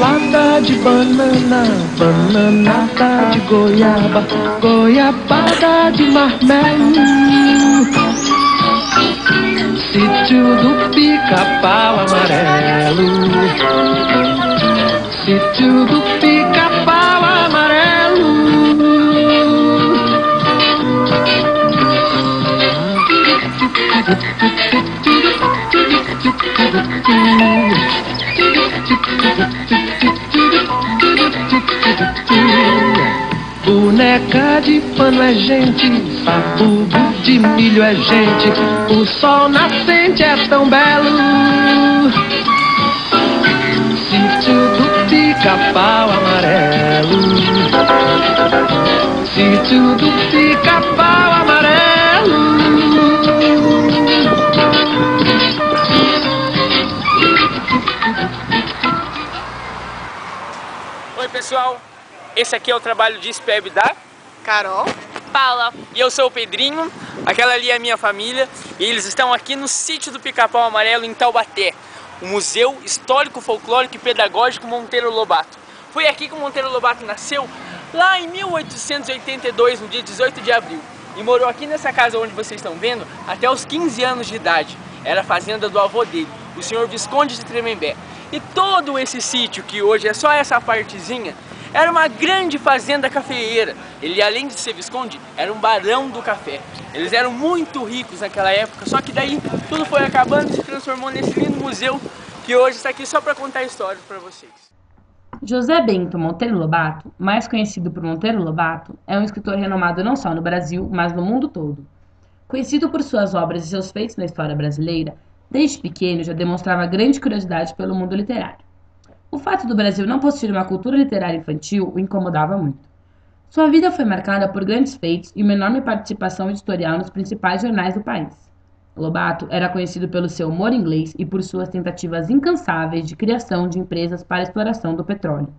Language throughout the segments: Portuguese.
marmelada de banana, bananada de goiaba, goiabada de marmelo. Sítio do Pica-Pau Amarelo, sítio do Pica-Pau Amarelo. Boneca de pano é gente, sabugo de milho é gente, o sol nascente é tão belo. Sítio do Pica-Pau Amarelo, sítio do Pica-Pau Amarelo. Oi pessoal, esse aqui é o trabalho de SPEB da Carol, Paula. E eu sou o Pedrinho, aquela ali é a minha família. E eles estão aqui no sítio do Pica-Pau Amarelo em Taubaté, o Museu Histórico, Folclórico e Pedagógico Monteiro Lobato. Foi aqui que o Monteiro Lobato nasceu, lá em 1882, no dia 18 de abril. E morou aqui nessa casa onde vocês estão vendo até os 15 anos de idade. Era a fazenda do avô dele, o senhor Visconde de Tremembé. E todo esse sítio, que hoje é só essa partezinha, era uma grande fazenda cafeeira. Ele, além de ser visconde, era um barão do café. Eles eram muito ricos naquela época, só que daí tudo foi acabando e se transformou nesse lindo museu que hoje está aqui só para contar histórias para vocês. José Bento Monteiro Lobato, mais conhecido por Monteiro Lobato, é um escritor renomado não só no Brasil, mas no mundo todo. Conhecido por suas obras e seus feitos na história brasileira, desde pequeno já demonstrava grande curiosidade pelo mundo literário. O fato do Brasil não possuir uma cultura literária infantil o incomodava muito. Sua vida foi marcada por grandes feitos e uma enorme participação editorial nos principais jornais do país. Lobato era conhecido pelo seu humor inglês e por suas tentativas incansáveis de criação de empresas para a exploração do petróleo.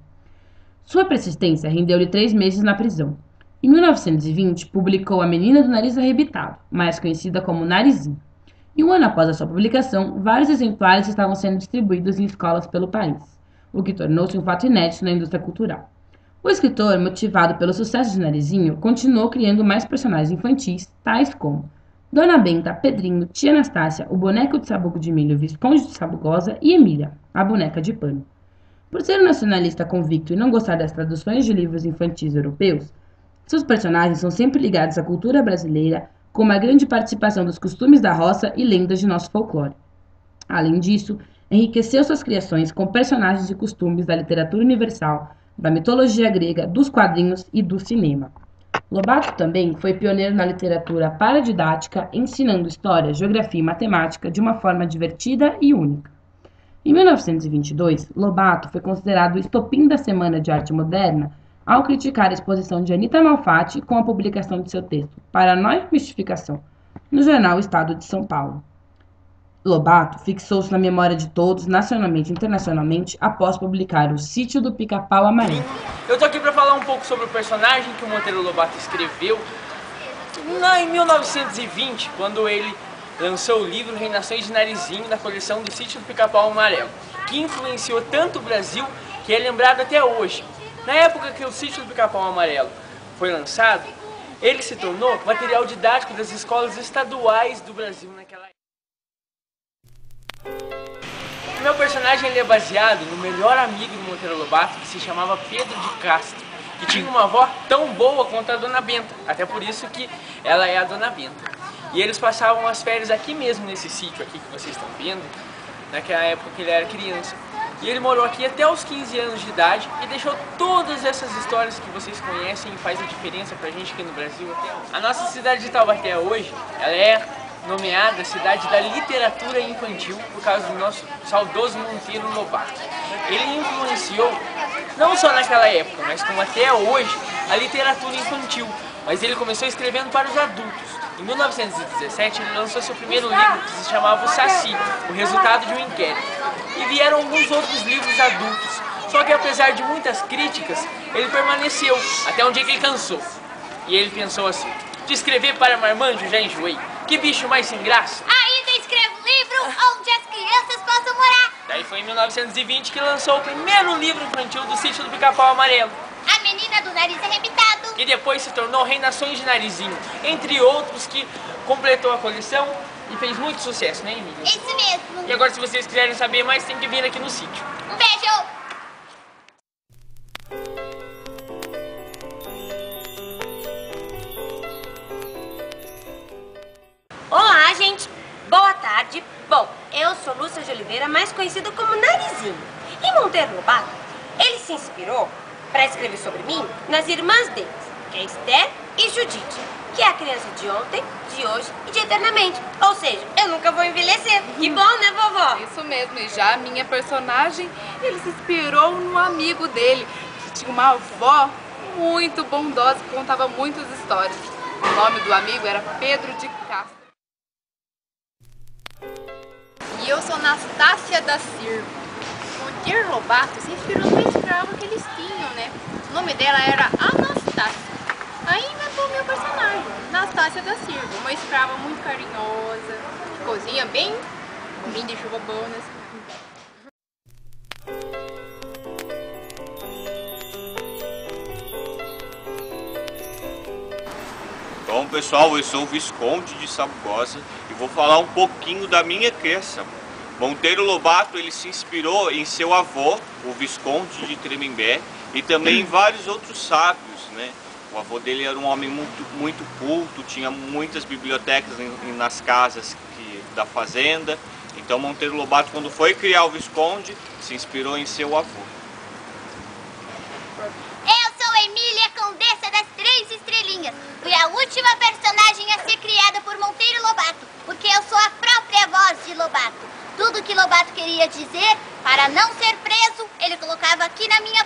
Sua persistência rendeu-lhe 3 meses na prisão. Em 1920, publicou A Menina do Nariz Arrebitado, mais conhecida como Narizinho. E um ano após a sua publicação, vários exemplares estavam sendo distribuídos em escolas pelo país, o que tornou-se um fato inédito na indústria cultural. O escritor, motivado pelo sucesso de Narizinho, continuou criando mais personagens infantis, tais como Dona Benta, Pedrinho, Tia Anastácia, o boneco de sabugo de milho Visconde de Sabugosa e Emília, a boneca de pano. Por ser um nacionalista convicto e não gostar das traduções de livros infantis europeus, seus personagens são sempre ligados à cultura brasileira, com uma grande participação dos costumes da roça e lendas de nosso folclore. Além disso, enriqueceu suas criações com personagens e costumes da literatura universal, da mitologia grega, dos quadrinhos e do cinema. Lobato também foi pioneiro na literatura paradidática, ensinando história, geografia e matemática de uma forma divertida e única. Em 1922, Lobato foi considerado o estopim da Semana de Arte Moderna ao criticar a exposição de Anita Malfatti com a publicação de seu texto Paranoia e Mistificação, no jornal Estado de São Paulo. Lobato fixou-se na memória de todos, nacionalmente e internacionalmente, após publicar O Sítio do Pica-Pau Amarelo. Eu tô aqui para falar um pouco sobre o personagem que o Monteiro Lobato escreveu lá em 1920, quando ele lançou o livro Reinações de Narizinho, na coleção do Sítio do Pica-Pau Amarelo, que influenciou tanto o Brasil que é lembrado até hoje. Na época que o Sítio do Pica-Pau Amarelo foi lançado, ele se tornou material didático das escolas estaduais do Brasil naquela época. O meu personagem ele é baseado no melhor amigo do Monteiro Lobato, que se chamava Pedro de Castro, que tinha uma avó tão boa quanto a Dona Benta, até por isso que ela é a Dona Benta. E eles passavam as férias aqui mesmo, nesse sítio aqui que vocês estão vendo, naquela época que ele era criança. E ele morou aqui até os 15 anos de idade e deixou todas essas histórias que vocês conhecem e faz a diferença pra gente aqui no Brasil até hoje. A nossa cidade de Taubaté hoje, ela é nomeada Cidade da Literatura Infantil por causa do nosso saudoso Monteiro Lobato. Ele influenciou, não só naquela época, mas como até hoje, a literatura infantil. Mas ele começou escrevendo para os adultos. Em 1917, ele lançou seu primeiro livro, que se chamava O Saci, o resultado de um inquérito. E vieram alguns outros livros adultos. Só que apesar de muitas críticas, ele permaneceu, até um dia que ele cansou. E ele pensou assim: de escrever para marmanjo já enjoei. Que bicho mais sem graça. Ainda escrevo um livro onde as crianças possam morar. Daí Aí foi em 1920 que lançou o primeiro livro infantil do Sítio do Pica-Pau Amarelo. A Menina do Nariz Arrebitado. Que depois se tornou Reinações de Narizinho, entre outros que completou a coleção e fez muito sucesso, né, Emília? Isso mesmo. E agora, se vocês quiserem saber mais, tem que vir aqui no sítio. Um beijo. Olá, gente! Boa tarde! Bom, eu sou Lúcia de Oliveira, mais conhecida como Narizinho. E Monteiro Lobato, ele se inspirou para escrever sobre mim nas irmãs deles, que é Esther e Judite, que é a criança de ontem, de hoje e de eternamente. Ou seja, eu nunca vou envelhecer. Que bom, né, vovó? Isso mesmo, e já a minha personagem, ele se inspirou no amigo dele, que tinha uma avó muito bondosa, que contava muitas histórias. O nome do amigo era Pedro de Castro. E eu sou Anastácia da Silva. Monteiro Lobato se inspirou no escravo que eles tinham, né? O nome dela era Anastácia. Aí inventou meu personagem, Anastácia da Silva, uma escrava muito carinhosa, que cozinha bem, comida e chuva boa, né? Bom, pessoal, eu sou o Visconde de Sabugosa e vou falar um pouquinho da minha criação. Monteiro Lobato, ele se inspirou em seu avô, o Visconde de Tremembé, e também em vários outros sábios, né? O avô dele era um homem muito culto, tinha muitas bibliotecas nas casas da fazenda. Então Monteiro Lobato, quando foi criar o Visconde, se inspirou em seu avô. Eu sou Emília, Condessa das Três Estrelinhas. Fui a última personagem a ser criada por Monteiro Lobato, porque eu sou a própria voz de Lobato. Tudo que Lobato queria dizer, para não ser preso, ele colocava aqui na minha